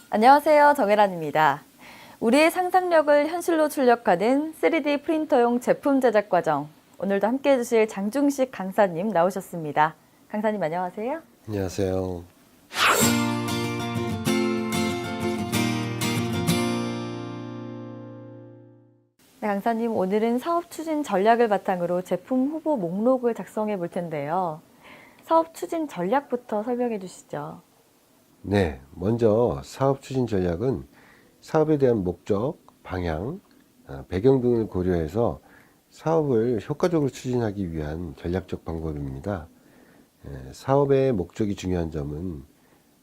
안녕하세요. 정혜란입니다. 우리의 상상력을 현실로 출력하는 3D 프린터용 제품 제작 과정. 오늘도 함께 해주실 장중식 강사님 나오셨습니다. 강사님 안녕하세요. 안녕하세요. 네, 강사님 오늘은 사업 추진 전략을 바탕으로 제품 후보 목록을 작성해 볼 텐데요. 사업 추진 전략부터 설명해 주시죠. 네, 먼저 사업 추진 전략은 사업에 대한 목적, 방향, 배경 등을 고려해서 사업을 효과적으로 추진하기 위한 전략적 방법입니다. 사업의 목적이 중요한 점은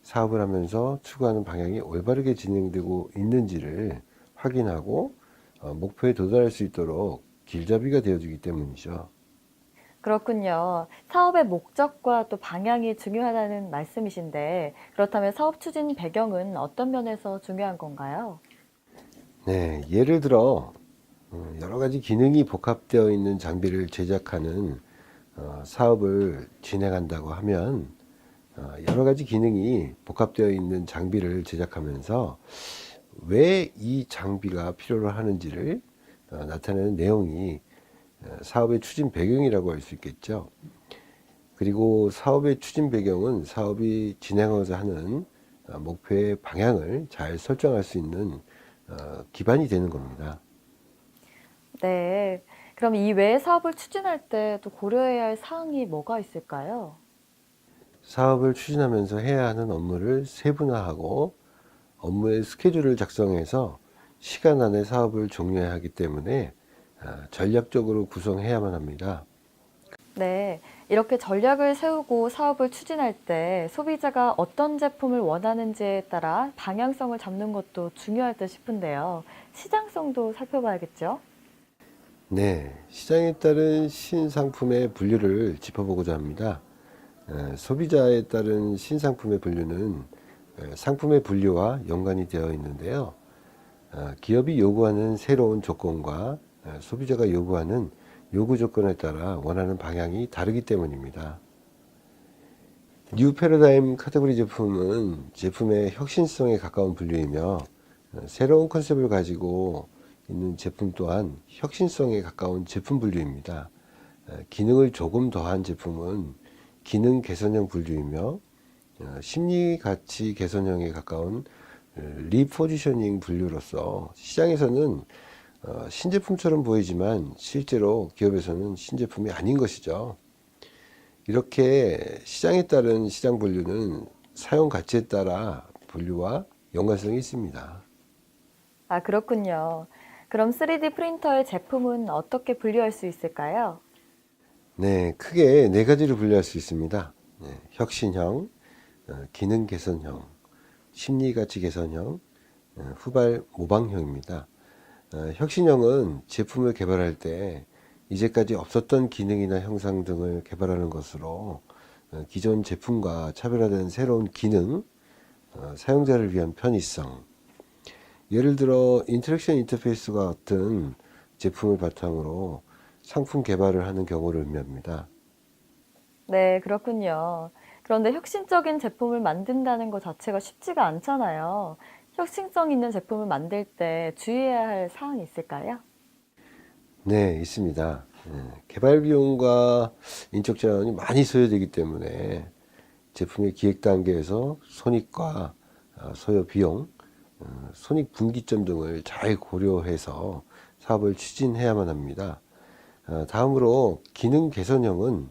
사업을 하면서 추구하는 방향이 올바르게 진행되고 있는지를 확인하고 목표에 도달할 수 있도록 길잡이가 되어주기 때문이죠. 그렇군요. 사업의 목적과 또 방향이 중요하다는 말씀이신데, 그렇다면 사업 추진 배경은 어떤 면에서 중요한 건가요? 네, 예를 들어 여러 가지 기능이 복합되어 있는 장비를 제작하는 사업을 진행한다고 하면 여러 가지 기능이 복합되어 있는 장비를 제작하면서 왜 이 장비가 필요로 하는지를 나타내는 내용이 사업의 추진 배경이라고 할 수 있겠죠. 그리고 사업의 추진 배경은 사업이 진행하고자 하는 목표의 방향을 잘 설정할 수 있는 기반이 되는 겁니다. 네. 그럼 이 외에 사업을 추진할 때 또 고려해야 할 사항이 뭐가 있을까요? 사업을 추진하면서 해야 하는 업무를 세분화하고 업무의 스케줄을 작성해서 시간 안에 사업을 종료해야 하기 때문에 전략적으로 구성해야만 합니다. 네. 이렇게 전략을 세우고 사업을 추진할 때 소비자가 어떤 제품을 원하는지에 따라 방향성을 잡는 것도 중요할 듯 싶은데요. 시장성도 살펴봐야겠죠? 네, 시장에 따른 신상품의 분류를 짚어보고자 합니다. 소비자에 따른 신상품의 분류는 상품의 분류와 연관이 되어 있는데요. 기업이 요구하는 새로운 조건과 소비자가 요구하는 요구 조건에 따라 원하는 방향이 다르기 때문입니다. 뉴 패러다임 카테고리 제품은 제품의 혁신성에 가까운 분류이며 새로운 컨셉을 가지고 있는 제품 또한 혁신성에 가까운 제품 분류입니다. 기능을 조금 더한 제품은 기능 개선형 분류이며 심리 가치 개선형에 가까운 리포지셔닝 분류로서 시장에서는 신제품처럼 보이지만 실제로 기업에서는 신제품이 아닌 것이죠. 이렇게 시장에 따른 시장 분류는 사용 가치에 따라 분류와 연관성이 있습니다. 아, 그렇군요. 그럼 3D 프린터의 제품은 어떻게 분류할 수 있을까요? 네, 크게 네 가지로 분류할 수 있습니다. 네, 혁신형, 기능 개선형, 심리 가치 개선형, 후발 모방형입니다. 혁신형은 제품을 개발할 때 이제까지 없었던 기능이나 형상 등을 개발하는 것으로 기존 제품과 차별화된 새로운 기능, 사용자를 위한 편의성, 예를 들어 인터랙션 인터페이스와 같은 제품을 바탕으로 상품 개발을 하는 경우를 의미합니다. 네, 그렇군요. 그런데 혁신적인 제품을 만든다는 것 자체가 쉽지가 않잖아요. 혁신성 있는 제품을 만들 때 주의해야 할 사항이 있을까요? 네, 있습니다. 개발 비용과 인적 자원이 많이 소요되기 때문에 제품의 기획 단계에서 손익과 소요 비용, 손익 분기점 등을 잘 고려해서 사업을 추진해야만 합니다. 다음으로 기능 개선형은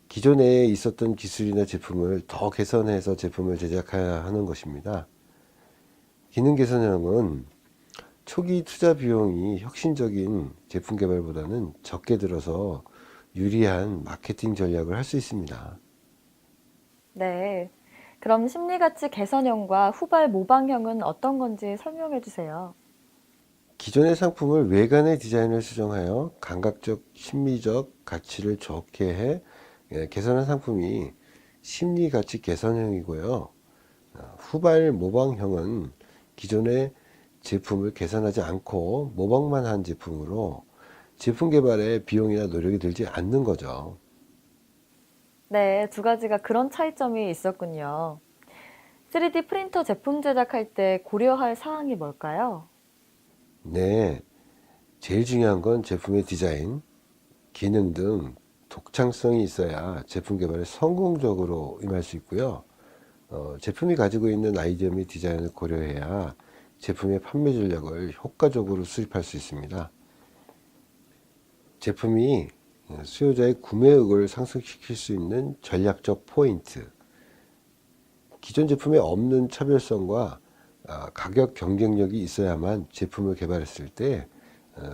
기존에 있었던 기술이나 제품을 더 개선해서 제품을 제작해야 하는 것입니다. 기능 개선형은 초기 투자 비용이 혁신적인 제품 개발보다는 적게 들어서 유리한 마케팅 전략을 할 수 있습니다. 네. 그럼 심리가치 개선형과 후발 모방형은 어떤 건지 설명해 주세요. 기존의 상품을 외관의 디자인을 수정하여 감각적, 심리적 가치를 좋게 해 개선한 상품이 심리 가치 개선형이고요. 후발 모방형은 기존의 제품을 개선하지 않고 모방만 한 제품으로 제품 개발에 비용이나 노력이 들지 않는 거죠. 네, 두 가지가 그런 차이점이 있었군요. 3D 프린터 제품 제작할 때 고려할 사항이 뭘까요? 네, 제일 중요한 건 제품의 디자인, 기능 등 독창성이 있어야 제품 개발에 성공적으로 임할 수 있고요. 제품이 가지고 있는 아이디어 및 디자인을 고려해야 제품의 판매 전략을 효과적으로 수립할 수 있습니다. 제품이 수요자의 구매욕을 상승시킬 수 있는 전략적 포인트, 기존 제품에 없는 차별성과 가격 경쟁력이 있어야만 제품을 개발했을 때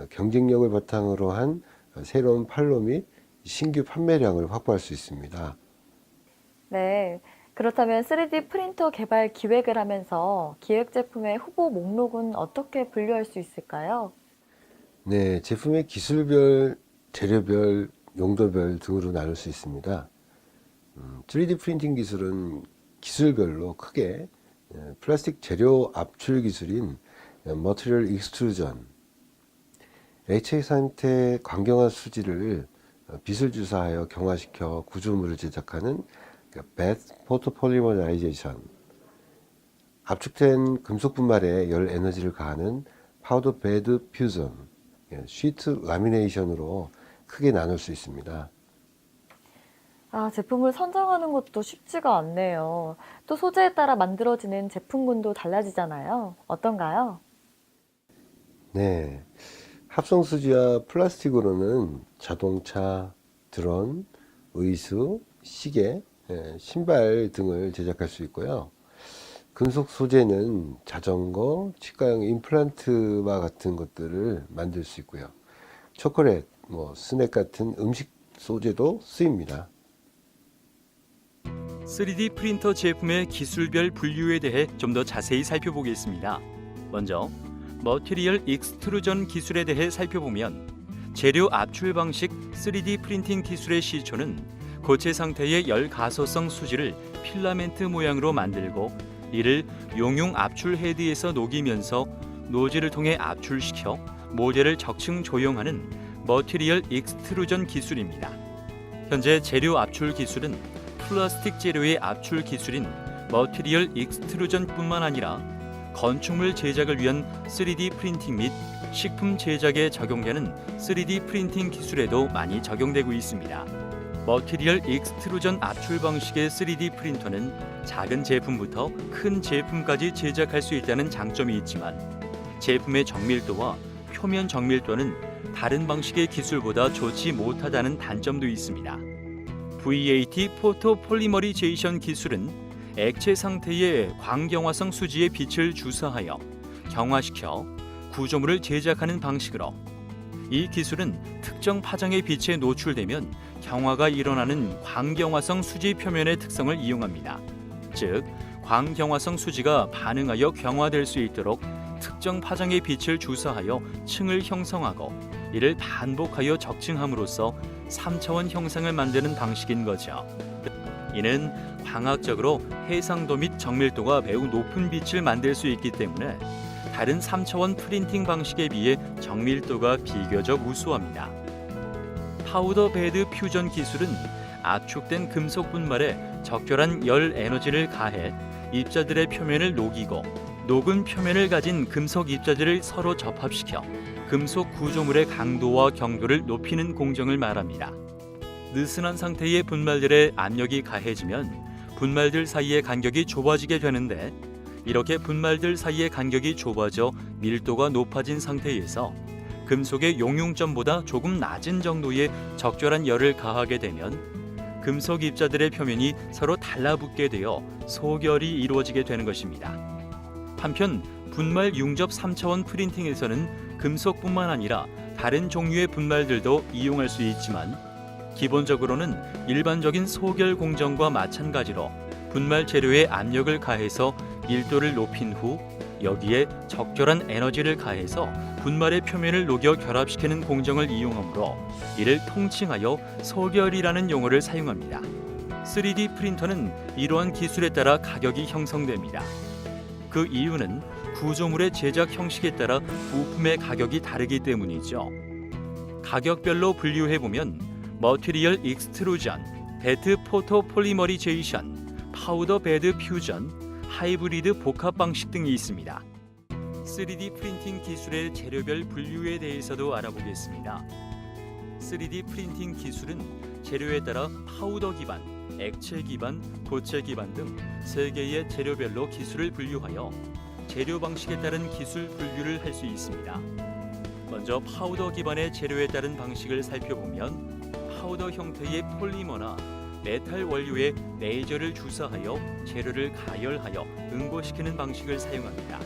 경쟁력을 바탕으로 한 새로운 판로 및 신규 판매량을 확보할 수 있습니다. 네. 그렇다면 3D 프린터 개발 기획을 하면서 기획 제품의 후보 목록은 어떻게 분류할 수 있을까요? 네, 제품의 기술별, 재료별, 용도별 등으로 나눌 수 있습니다. 3D 프린팅 기술은 기술별로 크게 플라스틱 재료 압출 기술인 머티리얼 익스트루전, 액체 상태 광경화 수지를 빛을 주사하여 경화시켜 구조물을 제작하는 베드 포토폴리머라이제이션, 압축된 금속 분말에 열 에너지를 가하는 파우더 베드 퓨전, 시트 라미네이션으로 크게 나눌 수 있습니다. 제품을 선정하는 것도 쉽지가 않네요. 또 소재에 따라 만들어지는 제품군도 달라지잖아요. 어떤가요? 네, 합성 수지와 플라스틱으로는 자동차, 드론, 의수, 시계, 신발 등을 제작할 수 있고요. 금속 소재는 자전거, 치과용 임플란트와 같은 것들을 만들 수 있고요. 초콜릿, 스낵 같은 음식 소재도 쓰입니다. 3D 프린터 제품의 기술별 분류에 대해 좀 더 자세히 살펴보겠습니다. 먼저 머티리얼 익스트루전 기술에 대해 살펴보면 재료 압출 방식 3D 프린팅 기술의 시초는 고체 상태의 열 가소성 수지를 필라멘트 모양으로 만들고 이를 용융 압출 헤드에서 녹이면서 노즐을 통해 압출시켜 모델을 적층 조형하는 머티리얼 익스트루전 기술입니다. 현재 재료 압출 기술은 플라스틱 재료의 압출 기술인 머티리얼 익스트루전뿐만 아니라 건축물 제작을 위한 3D 프린팅 및 식품 제작에 적용되는 3D 프린팅 기술에도 많이 적용되고 있습니다. 머티리얼 익스트루전 압출 방식의 3D 프린터는 작은 제품부터 큰 제품까지 제작할 수 있다는 장점이 있지만 제품의 정밀도와 표면 정밀도는 다른 방식의 기술보다 좋지 못하다는 단점도 있습니다. VAT 포토폴리머리제이션 기술은 액체 상태의 광경화성 수지의 빛을 주사하여 경화시켜 구조물을 제작하는 방식으로 이 기술은 특정 파장의 빛에 노출되면 경화가 일어나는 광경화성 수지 표면의 특성을 이용합니다. 즉, 광경화성 수지가 반응하여 경화될 수 있도록 특정 파장의 빛을 주사하여 층을 형성하고 이를 반복하여 적층함으로써 3차원 형상을 만드는 방식인 거죠. 이는 광학적으로 해상도 및 정밀도가 매우 높은 빛을 만들 수 있기 때문에 다른 3차원 프린팅 방식에 비해 정밀도가 비교적 우수합니다. 파우더 베드 퓨전 기술은 압축된 금속 분말에 적절한 열 에너지를 가해 입자들의 표면을 녹이고 녹은 표면을 가진 금속 입자들을 서로 접합시켜 금속 구조물의 강도와 경도를 높이는 공정을 말합니다. 느슨한 상태의 분말들의 압력이 가해지면 분말들 사이의 간격이 좁아지게 되는데 이렇게 분말들 사이의 간격이 좁아져 밀도가 높아진 상태에서 금속의 용융점보다 조금 낮은 정도의 적절한 열을 가하게 되면 금속 입자들의 표면이 서로 달라붙게 되어 소결이 이루어지게 되는 것입니다. 한편 분말 융접 3차원 프린팅에서는 금속뿐만 아니라 다른 종류의 분말들도 이용할 수 있지만 기본적으로는 일반적인 소결 공정과 마찬가지로 분말 재료에 압력을 가해서 밀도를 높인 후 여기에 적절한 에너지를 가해서 분말의 표면을 녹여 결합시키는 공정을 이용하므로 이를 통칭하여 소결이라는 용어를 사용합니다. 3D 프린터는 이러한 기술에 따라 가격이 형성됩니다. 그 이유는 구조물의 제작 형식에 따라 부품의 가격이 다르기 때문이죠. 가격별로 분류해보면 머티리얼 익스트루전, 베드 포토폴리머리제이션, 파우더 베드 퓨전, 하이브리드 복합 방식 등이 있습니다. 3D 프린팅 기술의 재료별 분류에 대해서도 알아보겠습니다. 3D 프린팅 기술은 재료에 따라 파우더 기반, 액체 기반, 고체 기반 등 3개의 재료별로 기술을 분류하여 재료 방식에 따른 기술 분류를 할 수 있습니다. 먼저 파우더 기반의 재료에 따른 방식을 살펴보면 파우더 형태의 폴리머나 메탈 원료에 레이저를 주사하여 재료를 가열하여 응고시키는 방식을 사용합니다.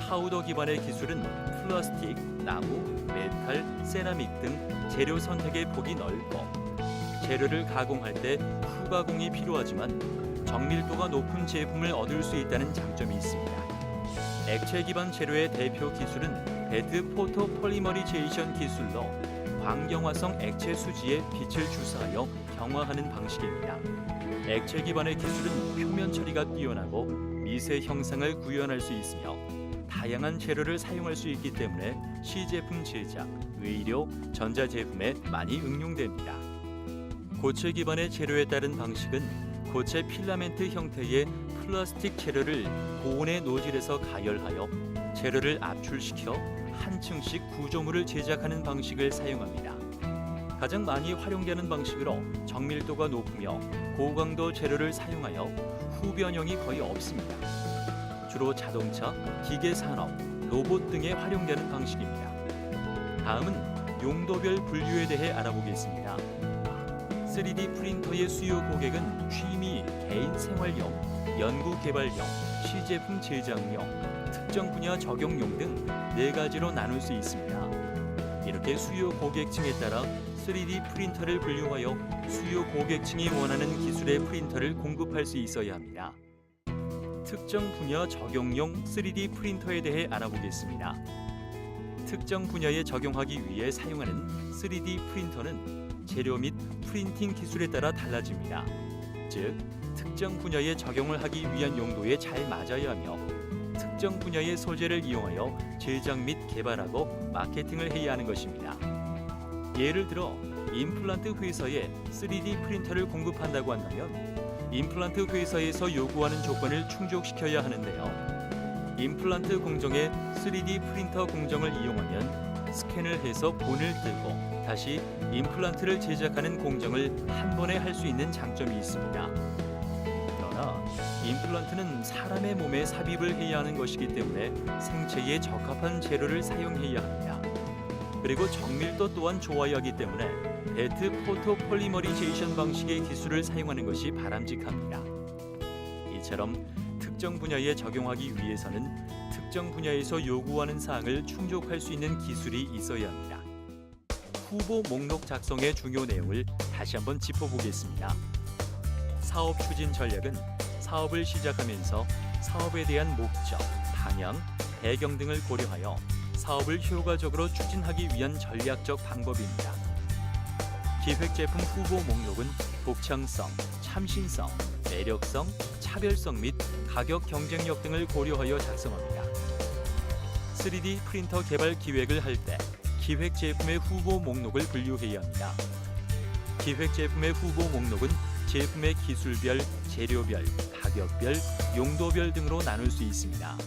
파우더 기반의 기술은 플라스틱, 나무, 메탈, 세라믹 등 재료 선택의 폭이 넓고 재료를 가공할 때 후가공이 필요하지만 정밀도가 높은 제품을 얻을 수 있다는 장점이 있습니다. 액체 기반 재료의 대표 기술은 베드 포토 폴리머리제이션 기술로 광경화성 액체 수지에 빛을 주사하여 경화하는 방식입니다. 액체 기반의 기술은 표면 처리가 뛰어나고 미세 형상을 구현할 수 있으며 다양한 재료를 사용할 수 있기 때문에 시제품 제작, 의료, 전자제품에 많이 응용됩니다. 고체 기반의 재료에 따른 방식은 고체 필라멘트 형태의 플라스틱 재료를 고온의 노즐에서 가열하여 재료를 압출시켜 한 층씩 구조물을 제작하는 방식을 사용합니다. 가장 많이 활용되는 방식으로 정밀도가 높으며 고강도 재료를 사용하여 후변형이 거의 없습니다. 주로 자동차, 기계 산업, 로봇 등에 활용되는 방식입니다. 다음은 용도별 분류에 대해 알아보겠습니다. 3D 프린터의 수요 고객은 취미, 개인 생활용, 연구 개발용, 시제품 제작용, 특정 분야 적용용 등 4가지로 나눌 수 있습니다. 이렇게 수요 고객층에 따라 3D 프린터를 분류하여 수요 고객층이 원하는 기술의 프린터를 공급할 수 있어야 합니다. 특정 분야 적용용 3D 프린터에 대해 알아보겠습니다. 특정 분야에 적용하기 위해 사용하는 3D 프린터는 재료 및 프린팅 기술에 따라 달라집니다. 즉, 특정 분야에 적용을 하기 위한 용도에 잘 맞아야 하며 특정 분야의 소재를 이용하여 제작 및 개발하고 마케팅을 해야 하는 것입니다. 예를 들어 임플란트 회사에 3D 프린터를 공급한다고 한다면 임플란트 회사에서 요구하는 조건을 충족시켜야 하는데요. 임플란트 공정에 3D 프린터 공정을 이용하면 스캔을 해서 본을 뜨고 다시 임플란트를 제작하는 공정을 한 번에 할 수 있는 장점이 있습니다. 그러나 임플란트는 사람의 몸에 삽입을 해야 하는 것이기 때문에 생체에 적합한 재료를 사용해야 합니다. 그리고 정밀도 또한 좋아야 하기 때문에 베드 포토 폴리머리제이션 방식의 기술을 사용하는 것이 바람직합니다. 이처럼 특정 분야에 적용하기 위해서는 특정 분야에서 요구하는 사항을 충족할 수 있는 기술이 있어야 합니다. 후보 목록 작성의 중요 내용을 다시 한번 짚어보겠습니다. 사업 추진 전략은 사업을 시작하면서 사업에 대한 목적, 방향, 배경 등을 고려하여 사업을 효과적으로 추진하기 위한 전략적 방법입니다. 기획 제품 후보 목록은 독창성, 참신성, 매력성, 차별성 및 가격 경쟁력 등을 고려하여 작성합니다. 3D 프린터 개발 기획을 할 때 기획 제품의 후보 목록을 분류해야 합니다. 기획 제품의 후보 목록은 제품의 기술별, 재료별, 가격별, 용도별 등으로 나눌 수 있습니다.